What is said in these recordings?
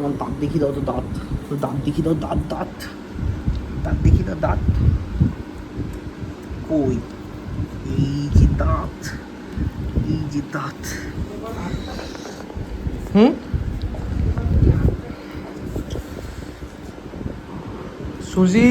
তোমার দাঁত দেখিয়ে দাও তো, দাঁত দাঁত দেখিয়ে দাও, দাঁত দাঁত দাঁত দেখিয়ে দাও, দাঁত কই? এই যে দাঁত, এই যে দাঁত। সুজি,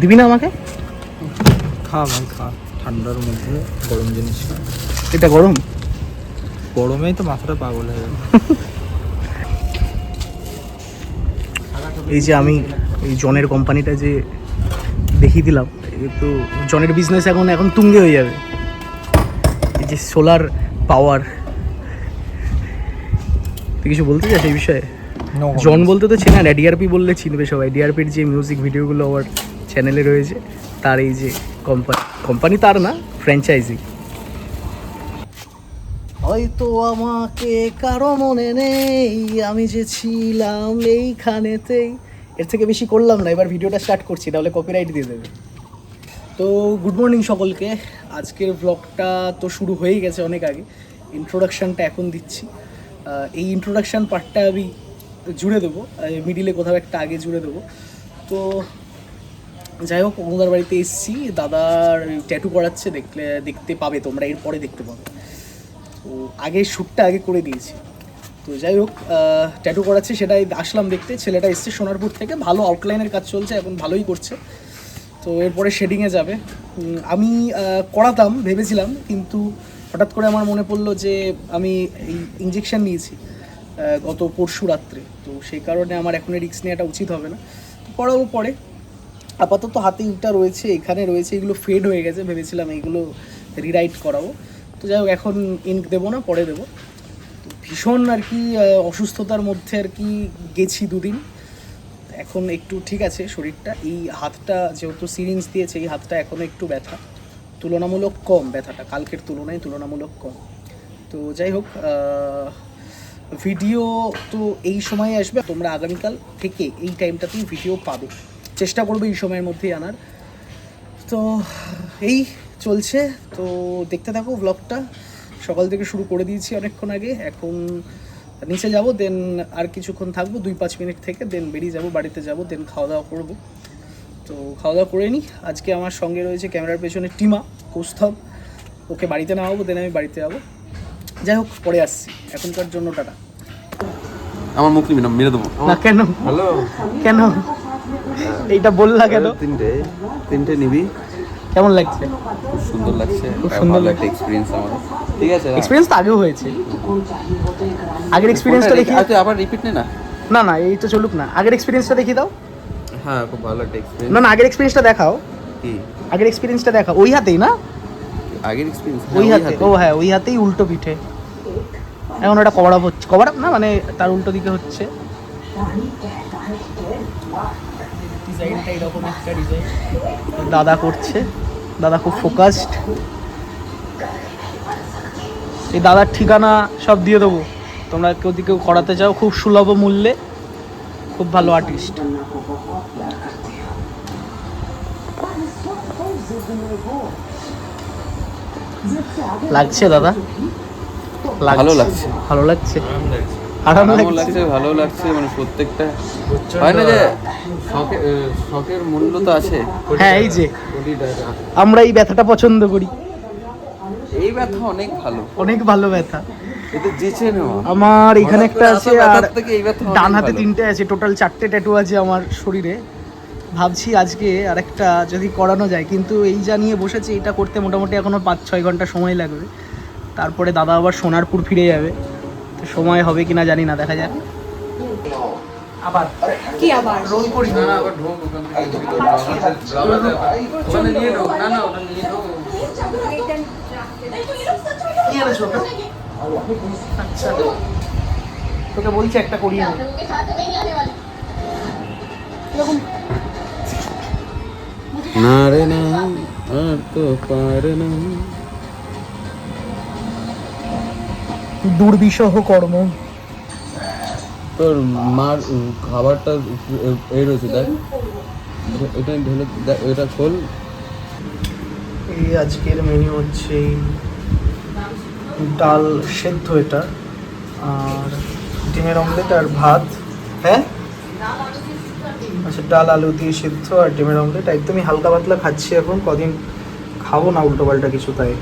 দিবি না আমাকে? খা ভাই খা, ঠান্ডার মধ্যে গরম জিনিস খা। এটা গরম, গরমেই তো মাথাটা পাগল হয়ে গেল। এই যে আমি এই জনের কোম্পানিটা যে দেখিয়ে দিলাম, তো জনের বিজনেস এখন এখন তুঙ্গে হয়ে যাবে। এই যে সোলার পাওয়ার, তুই কিছু বলতে চাস এই বিষয়ে? জন বলতে তো চেনা না, ডিআরপি বললে চিনবে সবাই। ডিআরপির যে মিউজিক ভিডিওগুলো আমার চ্যানেলে রয়েছে, তার এই যে কোম্পানি তার না, ফ্র্যাঞ্চাইজি। হয়তো আমাকে কারো মনে নেই, আমি যে ছিলাম এইখানেতেই। এর থেকে বেশি করলাম না, এবার ভিডিওটা স্টার্ট করছি, তাহলে কপিরাইট দিয়ে দেবে। তো গুড মর্নিং সকলকে। আজকের ব্লগটা তো শুরু হয়েই গেছে অনেক আগে, ইন্ট্রোডাকশানটা এখন দিচ্ছি। এই ইন্ট্রোডাকশান পার্টটা আমি জুড়ে দেবো, মিডিলে কোথাও একটা আগে জুড়ে দেবো। তো যাই হোক, অনুদার বাড়িতে এসেছি, দাদার ট্যাটু করাচ্ছে, দেখতে পাবে তোমরা, এরপরে দেখতে পাবে। তো আগে শ্যুটটা আগে করে দিয়েছি। তো যাই হোক, ট্যাটু করাচ্ছে, সেটাই আসলাম দেখতে। ছেলেটা এসছে সোনারপুর থেকে, ভালো আউটলাইনের কাজ চলছে এখন, ভালোই করছে। তো এরপরে শেডিংয়ে যাবে। আমি করাতাম ভেবেছিলাম, কিন্তু হঠাৎ করে আমার মনে পড়লো যে আমি এই ইঞ্জেকশান নিয়েছি গত পরশু রাত্রে, তো সেই কারণে আমার এখন রিস্ক নেওয়াটা উচিত হবে না। তো করাবো পরে, আপাতত হাতে ইটা রয়েছে, এখানে রয়েছে, এগুলো ফেড হয়ে গেছে, ভেবেছিলাম এইগুলো রিরাইট করাবো। তো যাই হোক, এখন ইঙ্ক দেবো না, পরে দেবো। তো ভীষণ আর কি অসুস্থতার মধ্যে আর কি গেছি 2 দিন। এখন একটু ঠিক আছে শরীরটা। এই হাতটা যেহেতু সিরিঞ্জ দিয়েছে, এই হাতটা এখনও একটু ব্যথা, তুলনামূলক কম ব্যথাটা, কালকের তুলনায় তুলনামূলক কম। তো যাই হোক, ভিডিও তো এই সময়ে আসবে, তোমরা আগামীকাল থেকে এই টাইমটাতেই ভিডিও পাবে, চেষ্টা করবো এই সময়ের মধ্যেই আনার। তো এই চলছে, তো দেখতে থাকো ব্লগটা। সকাল থেকে শুরু করে দিয়েছি অনেকক্ষণ আগে, এখন নিচে যাব, দেন আর কিছুক্ষণ থাকবো, 2-5 মিনিট থেকে, দেন বেরিয়ে যাব, বাড়িতে যাব, দেন খাওয়া দাওয়া করবো। তো খাওয়া দাওয়া করে নিই। আজকে আমার সঙ্গে রয়েছে ক্যামেরার পেছনে টিমা কৌস্তভ, ওকে বাড়িতে নামাবো, দেন আমি বাড়িতে যাবো। যাই হোক, পরে আসছি, এখনকার জন্য টাটা। আমার মুখ নিবি না, মেরে দেবো। না কেন? হ্যালো, কেন এইটা বললা কেন? তিনটে নিবি। কেমন লাগছে? খুব সুন্দর লাগছে, খুব সুন্দর ভালো একটা এক্সপিরিয়েন্স আমার। ঠিক আছে, এক্সপিরিয়েন্স তো আগেও হয়েছে, আগের এক্সপিরিয়েন্সটা দেখি। তুই আবার রিপিট নে না। না না, এই তো চলুক না, আগের এক্সপিরিয়েন্সটা দেখিয়ে দাও। হ্যাঁ, খুব ভালো একটা এক্সপিরিয়েন্স। না না, আগের এক্সপিরিয়েন্সটা দেখাও। কি আগের এক্সপিরিয়েন্সটা দেখাও? ওই হাতেই না? আগের এক্সপিরিয়েন্স ওই হাতে? ও হ্যাঁ, ওই হাতেই উল্টো পিঠে। এখন ওটা কভার আপ হচ্ছে, কভার আপ না মানে তার উল্টো দিকে হচ্ছে। ডিজাইনটা এরকম একটা ডিজাইন দাদা করছে, দাদা খুব ফোকাসড। এই দাদার ঠিকানা সব দিয়ে দেবো, তোমরা কেউ করাতে চাও, খুব সুলভ মূল্যে, খুব ভালো আর্টিস্ট। লাগছে দাদা? ভালো লাগছে, ভালো লাগছে, আরাম লাগছে, ভালো লাগছে। মানে প্রত্যেকটা হয় না যে শখের মূল্য তো আছে। হ্যাঁ, এই যে আমরা এই ব্যথাটা পছন্দ করি, এই ব্যথা অনেক ভালো, অনেক ভালো ব্যথা। এটা যেচে নেওয়া। আমার এখানে একটা আছে, আর এই ব্যথা ডান হাতে 3টে আছে, টোটাল 4টে ট্যাটু আছে আমার শরীরে। ভাবছি আজকে আরেকটা যদি করানো যায়, কিন্তু এই যা নিয়ে বসেছি, এটা করতে মোটামুটি এখনও 5-6 ঘন্টা সময় লাগবে। তারপরে দাদা আবার সোনারপুর ফিরে যাবে, তো সময় হবে কিনা জানি না, দেখা যাক। আবার কি আবার রোল করি না না, আবার ঢোক ওখান থেকে ওখানে নিয়ে ঢোক। না না, ওটা নিয়ে ঢোক। কি এনেছো ওটা? আচ্ছা, তোকে বলছি একটা করিয়ে নে। এরকম না রে না, আর তো পারে না। দুর্বিষহ কর্ম। তোর মার খাবারটা এই রয়েছে, দেখ এটা ঢেলে, এটা খোল। এই আজকের মেনু হচ্ছে ডাল সেদ্ধ, এটা আর ডিমের অমলেট আর ভাত। হ্যাঁ আচ্ছা, ডাল আলু দিয়ে সেদ্ধ আর ডিমের অমলেট, একদমই হালকা পাতলা খাচ্ছি এখন, কদিন খাবো না উল্টো পাল্টা কিছু, তাই।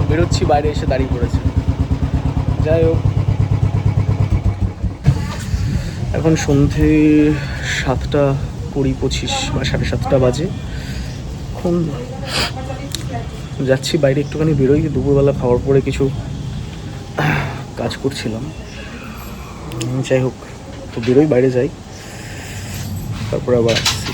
বেরোচ্ছি, বাইরে এসে দাঁড়িয়ে পড়েছে। যাই হোক, এখন সন্ধে 7:20-25 বা 7:30 বাজে। এখন যাচ্ছি বাইরে, একটুখানি বেরোই। দুপুরবেলা খাওয়ার পরে কিছু কাজ করছিলাম, যাই হোক। তো বেরোই, বাইরে যাই, তারপরে আবার আসছি।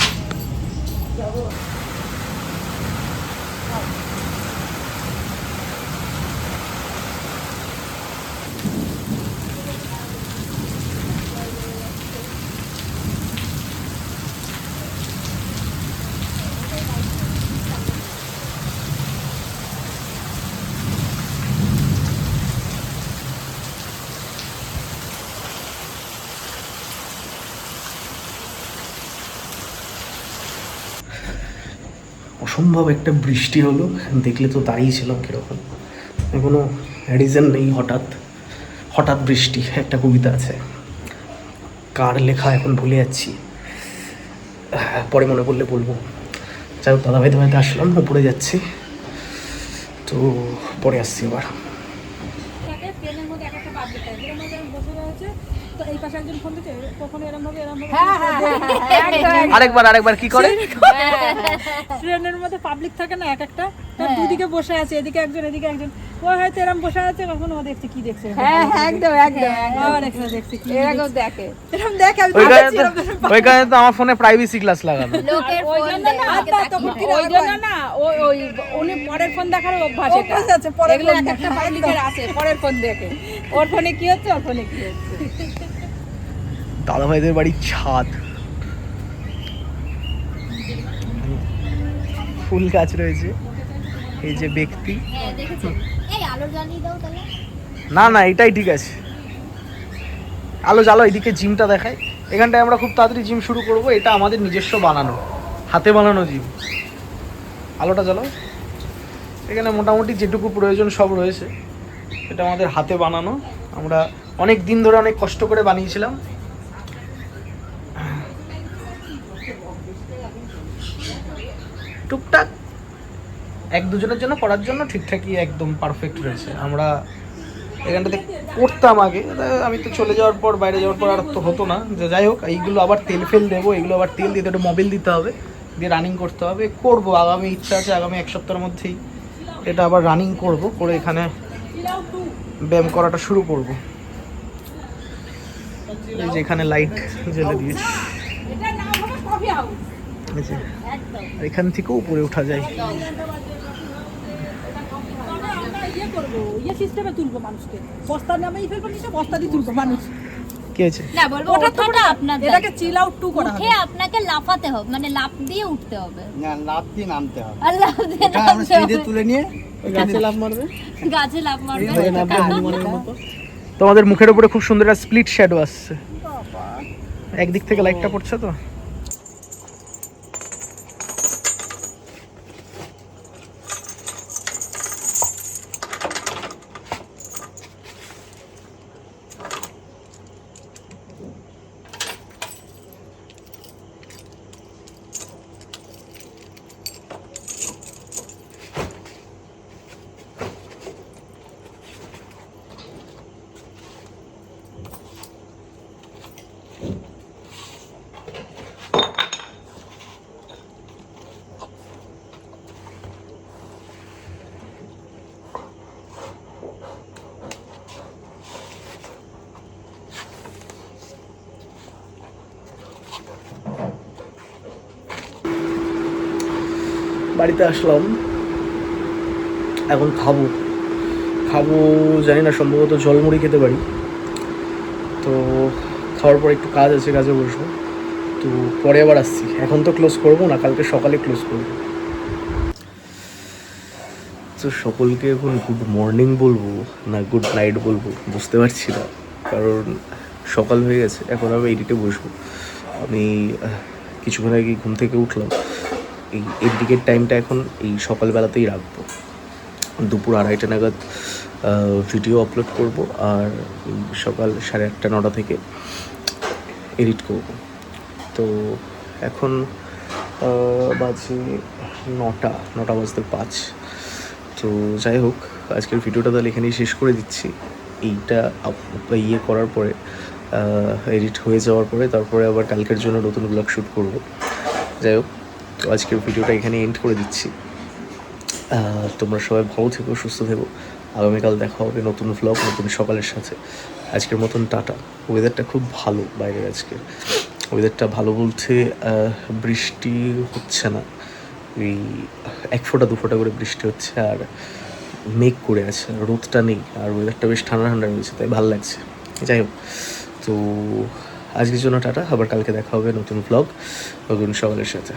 অসম্ভব একটা বৃষ্টি হলো, দেখলে তো দাঁড়িয়েছিলাম কীরকম। কোনো রিজন নেই, হঠাৎ হঠাৎ বৃষ্টি। একটা কবিতা আছে, কার লেখা এখন ভুলে যাচ্ছি, পরে মনে পড়লে বলবো। যাই হোক, দাদাভাইতে ভাইতে আসলাম, উপরে যাচ্ছি, তো পরে আসছি আবার। আরেকবার কি করে ট্রেনের মধ্যে পাবলিক থাকে না, এক একটা দুদিকে বসে আছে, এদিকে একজন এদিকে একজন, ও হয়তো এরকম বসে আছে, কখনো ও দেখছে কি দেখছে। একদম আবার এখানে দেখছে কি এরকম দেখে। এরকম দেখে। আমি ওই কারণে তো আমার ফোনে প্রাইভেসি ক্লাস লাগানো। লোকের ওই ফোন জন্য দেখে না, আমাকে দেখে। তখন ওই জন্য না, ওই উনি পরের ফোন দেখার অভ্যাস এটা। অভ্যাস আছে, পরের এগুলো ফোন এক একটা পাবলিকের আছে, পরের ফোন দেখে ওর ফোনে কি হচ্ছে, ওর ফোনে কি হচ্ছে। দাদাভাইদের বাড়ির ছাদ, ফুল গাছ রয়েছে, এই যে ব্যক্তি। হ্যাঁ, দেখেছেন? এই আলো জ্বালিয়ে দাও তাহলে। না এটাই ঠিক আছে, আলো জ্বালো। এদিকে জিমটা দেখায়, এখানটায় আমরা খুব তাড়াতাড়ি জিম শুরু করব। এটা আমাদের নিজস্ব বানানো, হাতে বানানো জিম। আলোটা জ্বালো। এখানে মোটামুটি যেটুকু প্রয়োজন সব রয়েছে, এটা আমাদের হাতে বানানো। আমরা অনেক দিন ধরে অনেক কষ্ট করে বানিয়েছিলাম। টুকটাক এক দুজনের জন্য করার জন্য ঠিকঠাকই একদম পারফেক্ট রয়েছে। আমরা এখানটাতে করতাম আগে, আমি তো চলে যাওয়ার পর, বাইরে যাওয়ার পর আর তো হতো না। যাই হোক, এইগুলো আবার তেল ফেল দেবো, এগুলো আবার তেল দিতে একটু মোবিল দিতে হবে, দিয়ে রানিং করতে হবে। করবো, আগামী ইচ্ছা আছে আগামী এক সপ্তাহের মধ্যেই এটা আবার রানিং করব, করে এখানে ব্যায়াম করাটা শুরু করব। এই যে এখানে লাইট জ্বেলে দিয়েছি, এটার নাম হলো কফি হাউস। এই যে এখান থেকেও উপরে ওঠা যায়। আমরা ইয়ে করবো, ইয়ে সিস্টেমে তুলবো মানুষকে, বস্তা নামেই ফেলবো, নিচে বস্তা দিয়ে তুলবো মানুষ। কি আছে? না বলবো ওঠাটা আপনার দায়িত্ব। এটাকে চিল আউট 2 করা হবে। উঠে আপনাকে লাফাতে হবে, মানে লাফ দিয়ে উঠতে হবে। না, লাফ দিয়ে নামতে হবে। আর লাফ দিয়ে এটা আমরা নামতে সিঁড়ি হবে। তুলে নিয়ে ওই গাছে লাফ মারবে, গাছে লাফ মারবে। এইভাবে নামবে হনুমানের মতো। তোমাদের মুখের উপরে খুব সুন্দর একটা স্প্লিট শ্যাডো আসছে, একদিক থেকে লাইটটা পড়ছে তো। বাড়িতে আসলাম, এখন খাবো জানি না, সম্ভবত জলমুড়ি খেতে পারি। তো খাওয়ার পর একটু কাজ আছে, কাজে বসবো, তো পরে আবার আসছি। এখন তো ক্লোজ করবো না, কালকে সকালে ক্লোজ করবো। তো সকলকে এখন গুড মর্নিং বলবো না গুড নাইট বলবো বুঝতে পারছি না, কারণ সকাল হয়ে গেছে। এখন আমি এডিটে বসবো। আমি কিছুক্ষণ আগে ঘুম থেকে উঠলাম, এই এডিটের টাইমটা এখন এই সকালবেলাতেই রাখবো। দুপুর 2:30 নাগাদ ভিডিও আপলোড করব, আর সকাল 8:30 9টা থেকে এডিট করব। তো এখন বাজে 9টা বাজতে 5। তো যাই হোক, আজকের ভিডিওটা তাহলে এখানেই শেষ করে দিচ্ছি। এইটা ইয়ে করার পরে, এডিট হয়ে যাওয়ার পরে, তারপরে আবার কালকের জন্য নতুন ব্লগ শ্যুট করব। যাই হোক, তো আজকের ভিডিওটা এখানে এন্ড করে দিচ্ছি। তোমরা সবাই ভালো থেকো, সুস্থ থেকো। আগামীকাল দেখা হবে নতুন ভ্লগ, নতুন সকালের সাথে। আজকের মতন টাটা। ওয়েদারটা খুব ভালো বাইরে আজকে। ওয়েদারটা ভালো বলতে বৃষ্টি হচ্ছে না, এই 1 ফোঁটা 2 ফোঁটা করে বৃষ্টি হচ্ছে, আর মেঘ করে আছে, রোদটা নেই, আর ওয়েদারটা বেশ ঠান্ডা ঠান্ডা রয়েছে, তাই ভালো লাগছে। যাই হোক, তো আজকের জন্য টাটা। আবার কালকে দেখা হবে নতুন ভ্লগ, নতুন সকালের সাথে।